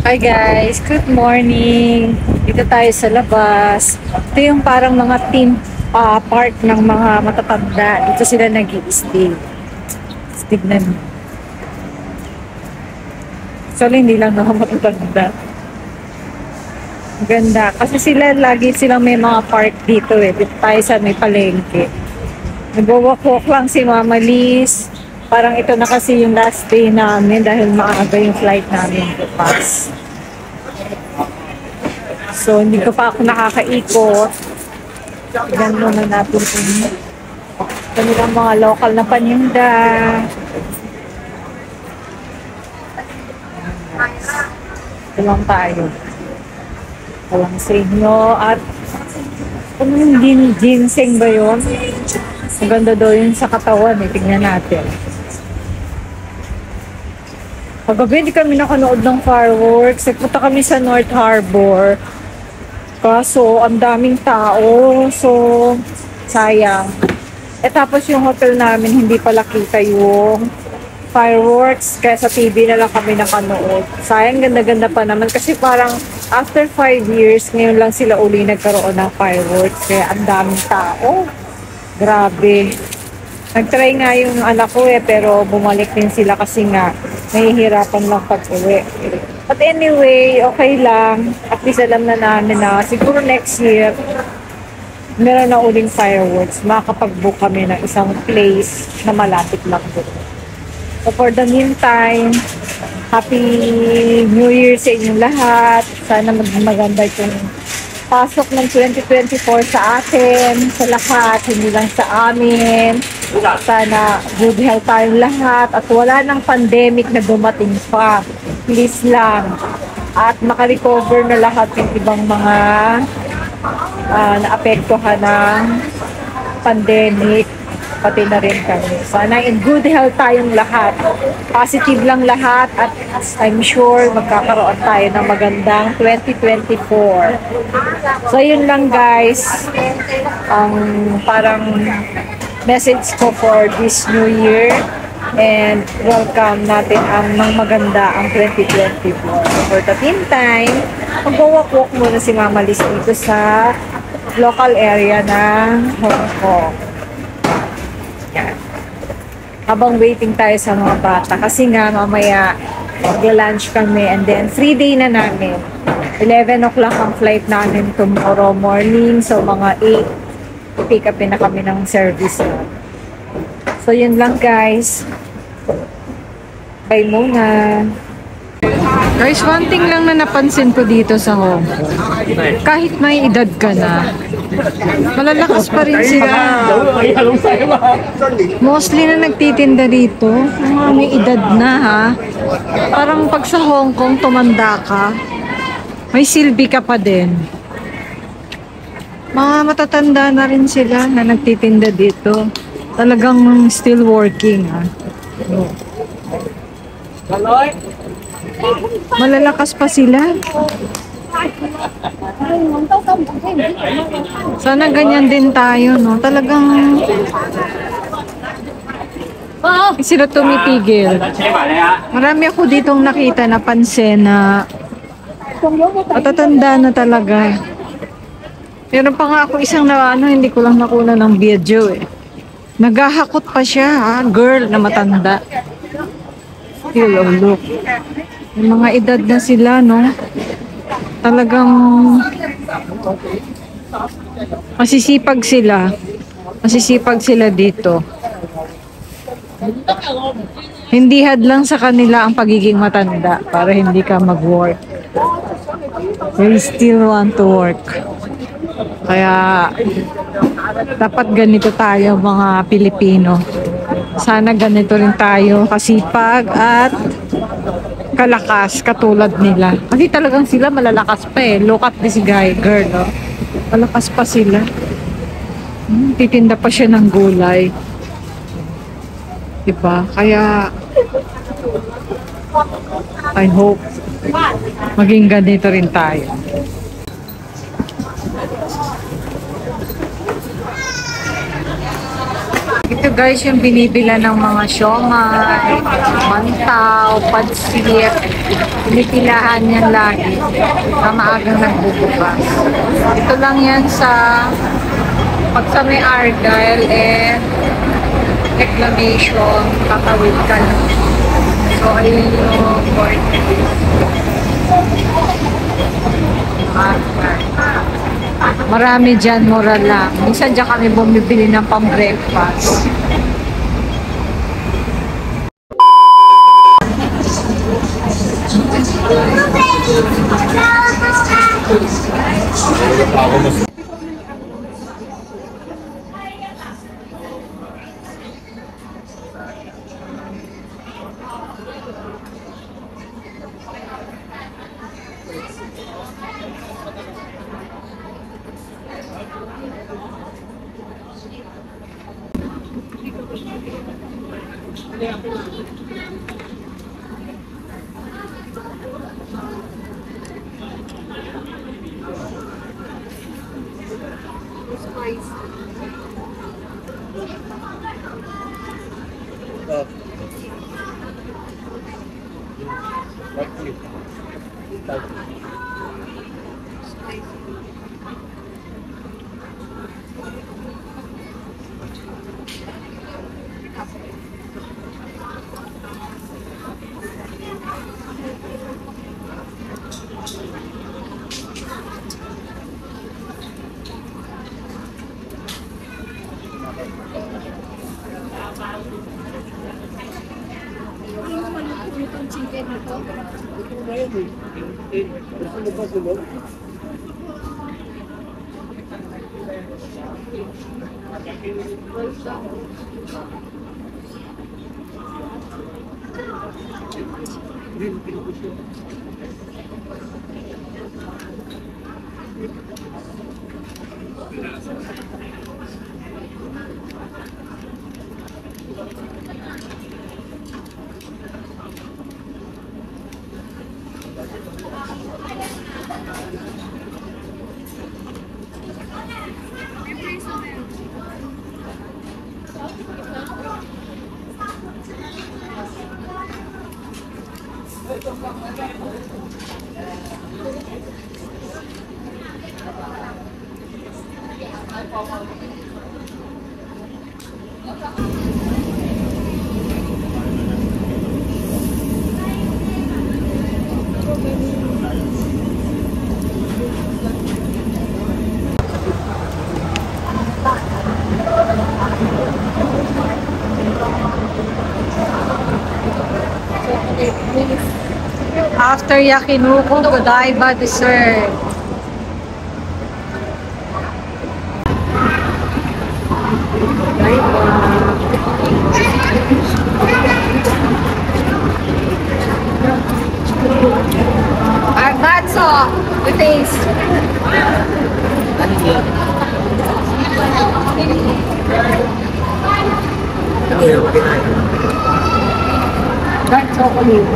Hi guys, good morning. Dito tayo sa labas. Ito yung parang mga team park ng mga matatanda. Dito sila nag-i-stay. Tignan mo. Actually, hindi lang mga matatanda. Ang ganda. Kasi sila, lagi silang may mga park dito eh. Dito tayo sa may palengke. Nag-walk-walk lang si Mama Liz. Parang ito na kasi yung last day namin dahil maaga yung flight namin bukas. So, hindi ko pa ako nakakaikot. Tignan muna natin kung kanilang mga local na paninda. Ito lang tayo. Ito lang sa inyo. At kung hindi ginseng ba yun? Maganda daw yun sa katawan eh. Tingnan natin. Kagabi hindi kami nakanood ng fireworks. Nagpunta kami sa North Harbor. Kaso, ang daming tao. So, sayang. Tapos yung hotel namin, hindi pala kita yung fireworks. Kaya sa TV na lang kami nakanood. Sayang, ganda-ganda pa naman. Kasi parang after 5 years, ngayon lang sila uli nagkaroon ng fireworks. Kaya ang daming tao. Grabe. Nag-try nga yung anak ko pero bumalik din sila kasi nga nahihirapan lang pag-uwi. But anyway, okay lang. At least alam na namin na siguro next year, meron na uling fireworks. Makakapag-book kami ng isang place na malapit lang doon. So for the meantime, Happy New Year sa inyong lahat. Sana maganda itong pasok ng 2024 sa atin, sa lahat, hindi lang sa amin. Sana good health tayong lahat at wala nang pandemic na dumating pa. Please lang. At makarecover na lahat yung ibang mga naapektuhan ng pandemic, pati na rin kami. Sana in good health tayong lahat. Positive lang lahat at I'm sure magkakaroon tayo ng magandang 2024. So yun lang guys. Parang message ko for this new year and welcome natin ang maganda ang 2024. For the meantime, mag-walk-walk muna si Mama Liz dito sa local area ng Hong Kong. Yan. Habang waiting tayo sa mga bata kasi nga mamaya mag-lunch kami and then free day na namin. 11 o'clock ang flight namin tomorrow morning, so mga 8 pick up na kami ng service na. So yun lang guys. Bye muna. Guys, one thing lang na napansin ko dito sa Hong Kong. Kahit may edad ka na, malalakas pa rin sila. Mostly na nagtitinda dito, mga may edad na ha. Parang pag sa Hong Kong tumanda ka, may silbi ka pa din. Mga matatanda na rin sila na nagtitinda dito. Talagang still working ha. Malalakas pa sila. Sana ganyan din tayo, no? Talagang sila tumipigil. Marami ako ditong nakita, napansin na matatanda na talaga. Meron pa nga ako isang hindi ko lang nakuna ng video eh. Naghahakot pa siya, ha? Girl na matanda. Oh, look. May mga edad na sila, no? Talagang masisipag sila. Masisipag sila dito. Hindi hadlang sa kanila ang pagiging matanda para hindi ka mag-work. They still want to work. Kaya dapat ganito tayo mga Pilipino. Sana ganito rin tayo kasipag at kalakas katulad nila. Kasi talagang sila malalakas pa eh. Look at this guy, girl. Oh. Malakas pa sila. Titinda pa siya ng gulay. Diba? Kaya I hope maging ganito rin tayo. Ito guys yung binibila ng mga siomai, siopaw, pansit. Pinipilahan yan lagi na maagang nagbubukas. Ito lang yan sa pag sa may Argyle and reclamation, kakawid ka lang. So, ayun yung court. Marami dyan, mura lang. Minsan dyan kami bumibili ng pang-breakfast. After Yakinuko, Godiva dessert. Argatso, the taste. Dark chocolate.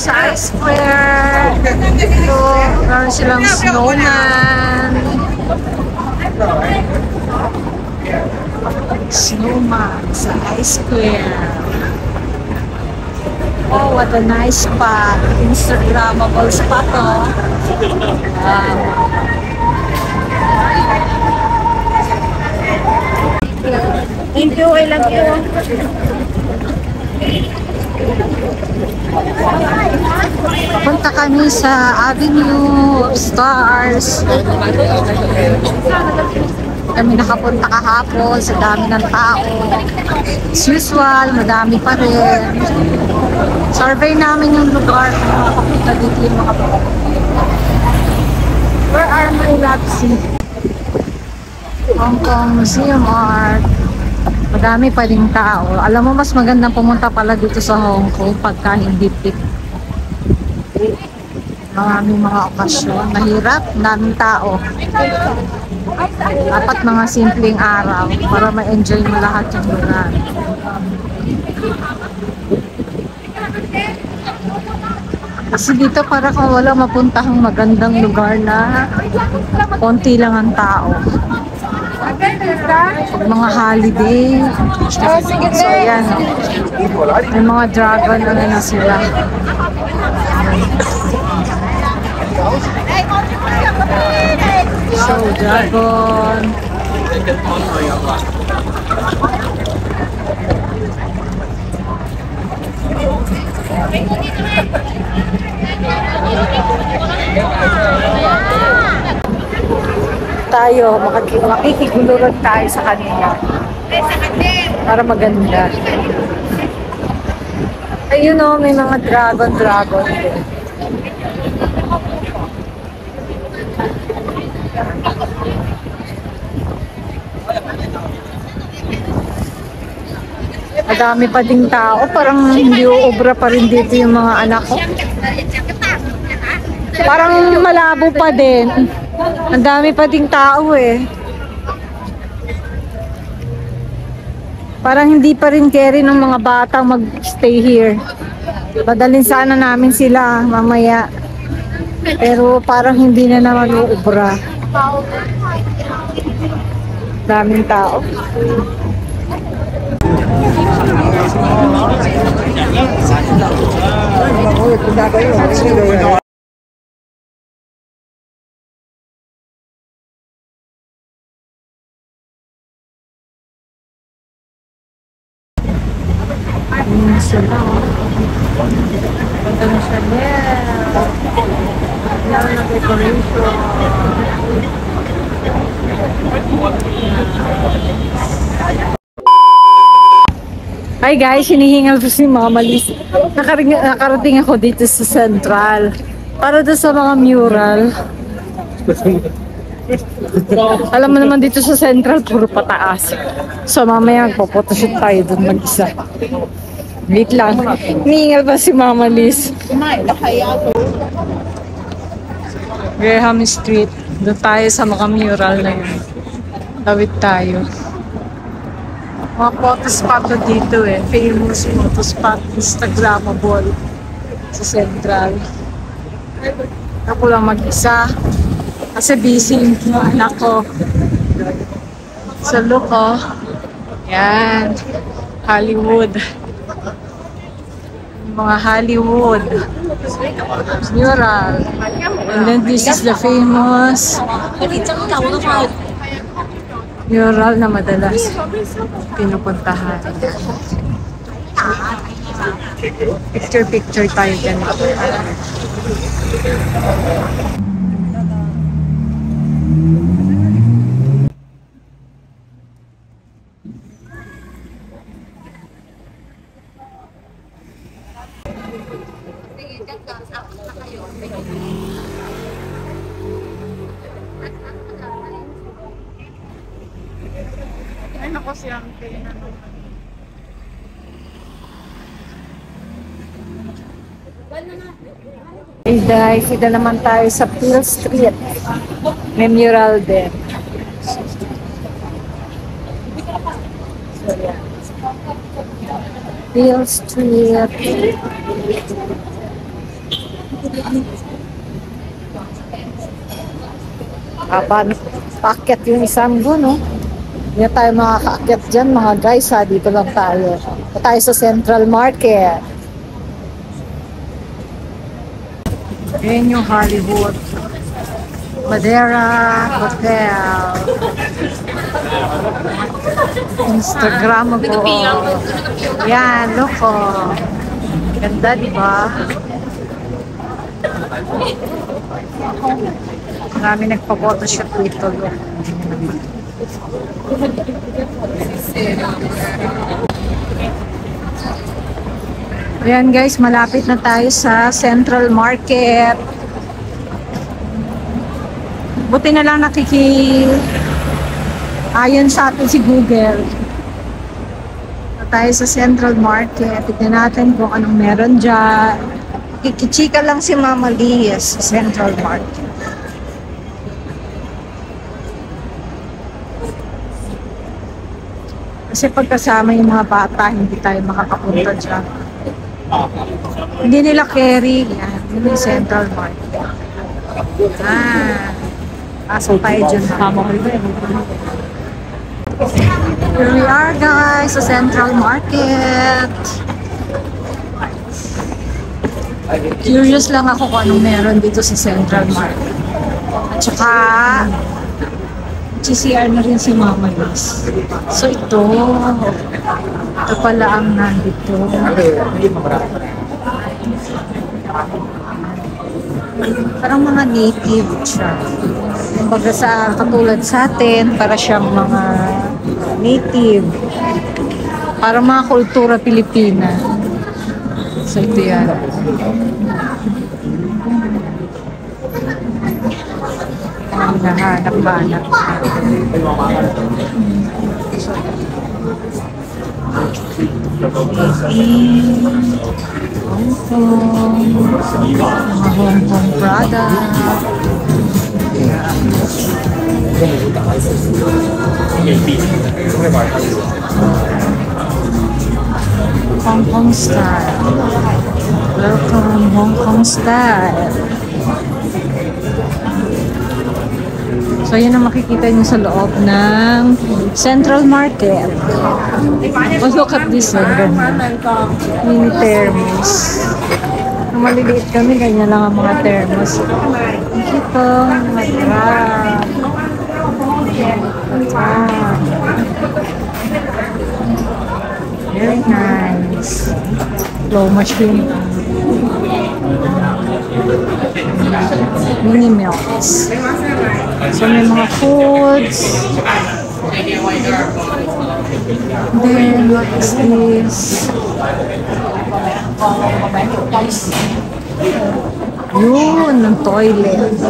Sa Ice Square. Ito, meron silang snowman. Snowman sa Ice Square. Oh, what a nice spot. Instagrammable spot, oh. Wow. Thank you, I love you. Punta kami sa Avenue of Stars. Kami nakapunta kahapon sa dami ng tao. As usual, madami pa rin. Survey namin yung lugar kung makapunta dito yung mga Where are my lapsi? Hong Kong Museum Art. Madami pa rin tao. Alam mo, mas magandang pumunta pala dito sa Hong Kong pagka hindi peak. Maraming mga okasyon. Mahirap, daming tao. Dapat mga simpleng araw para ma-enjoy mo lahat yung lugar. Kasi dito para kung wala mapuntahang magandang lugar na konti lang ang tao. Mga holiday. So, ayan. May mga dragon na sila. So, dragon. Tayo, makikiguluran tayo sa kanila para maganda. Ayun o, may mga dragon din. Madami pa ding tao, parang hindi uubra pa rin dito yung mga anak ko. Parang malabo pa din. Ang dami pa ding tao eh. Parang hindi pa rin carry ng mga batang mag-stay here. Padalhin sana namin sila mamaya. Pero parang hindi na naman uubra. Daming tao. Ganda na siya. Lalo na decoration. Hi guys, hinihingal ko si Mama Liz. Nakarating ako dito sa Central para doon sa mga mural. Alam mo naman dito sa Central, puro pataas. So mamaya magpo-photoshoot tayo doon mag-isa. Wait lang. Hinihingal pa si Mama Liz. Graham Street. Doon tayo sa mga mural na yun. Tawid tayo. Mga photo spot dito eh. Famous photo spot. Instagrammable. Sa Central. Ako lang mag-isa. Kasi busy yung anak ko. So look oh. Yan. Hollywood. Mga Hollywood. Mural. And then this is the famous mural na madalas pinupuntahan. Picture tayo dyan. Ay, nako siyang kainan naman. Hey guys, ito naman tayo sa Peel Street. May mural din. So, yeah. Peel Street. Paano paakyat yung isang doon, no? Hindi na tayo makakaakyat dyan, mga guys, ha? Dito lang tayo. Dito tayo sa Central Market. Ayan yung Hollywood. Madeira Hotel. Instagram ko. Yan, look oh. Ganda, di ba? Marami nagpa-photoshoot dito. Ayan guys, malapit na tayo sa Central Market. Buti na lang ayon sa atin si Google. Tayo sa Central Market. Tignan natin kung anong meron dyan. Kikichika lang si Mama Liz sa Central Market. Kasi pagkasama yung mga bata, hindi tayo makakapunta dyan. Hindi nila carry. Yan. Yun yung Central Market. Ah. Pasok tayo dyan. Here we are guys sa Central Market. Curious lang ako kung anong meron dito sa Central Market. At saka, GCR na rin si Mama Liz. So ito pala ang nandito. Parang mga native siya. Kumbaga sa katulad sa atin, para siyang mga native. Parang mga kultura Pilipina. So ito yan. Ang nahanap-hanap. Hong Kong. Mga Hong Kong product. Hong Kong style. Welcome Hong Kong style. So, yun ang makikita nyo sa loob ng Central Market. Oh, look at this one. Mini thermos. Nung maliliit kami, ganyan lang ang mga thermos. Ito, matrap. Very nice. Flow machine. Mini milks. So may mga foods. Then what is this? Yun, ng toilet.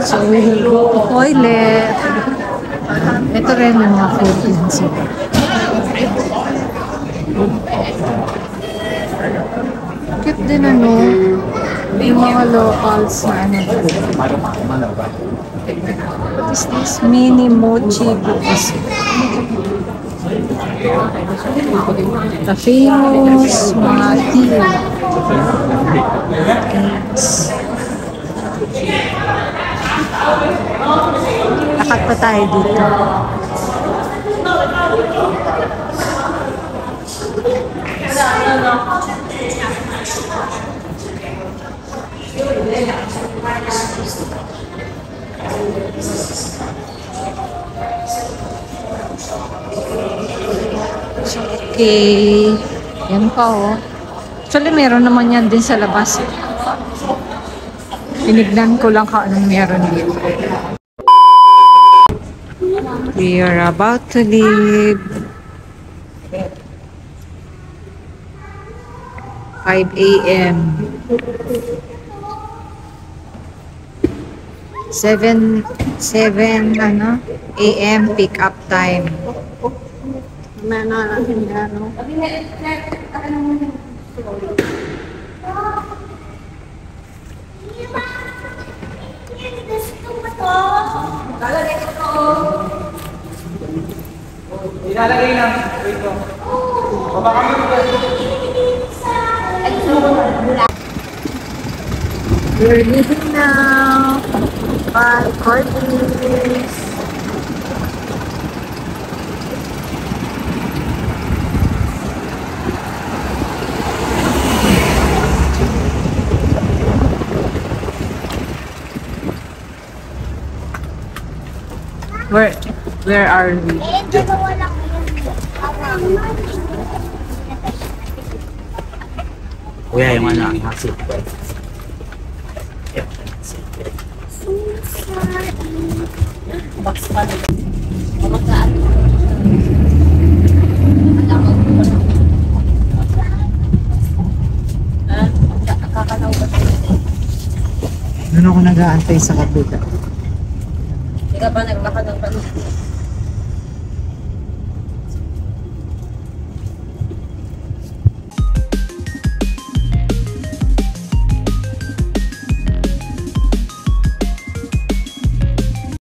So we will go to toilet. Ito rin yung mga food din sila. Cute din ano, yung mga locals na ano. What is this? Mini mochi cookies. The famous mga tea. Lakad pa tayo dito. Okay. Yan pa oh. Actually, meron naman yan din sa labas. Tinignan ko lang kung anong meron dito. We are about to leave. 5 a.m. 7 ano a.m. pick up time. Mana natin ano. Ilalagay lang. Wait ko. Baba kami. We're leaving now. Bye, Cortez. Where are we? Kuya, yung ano, ang hasil. Doon ako nag-aantay sa kabila. Hindi ka pa naglakad ng panahon.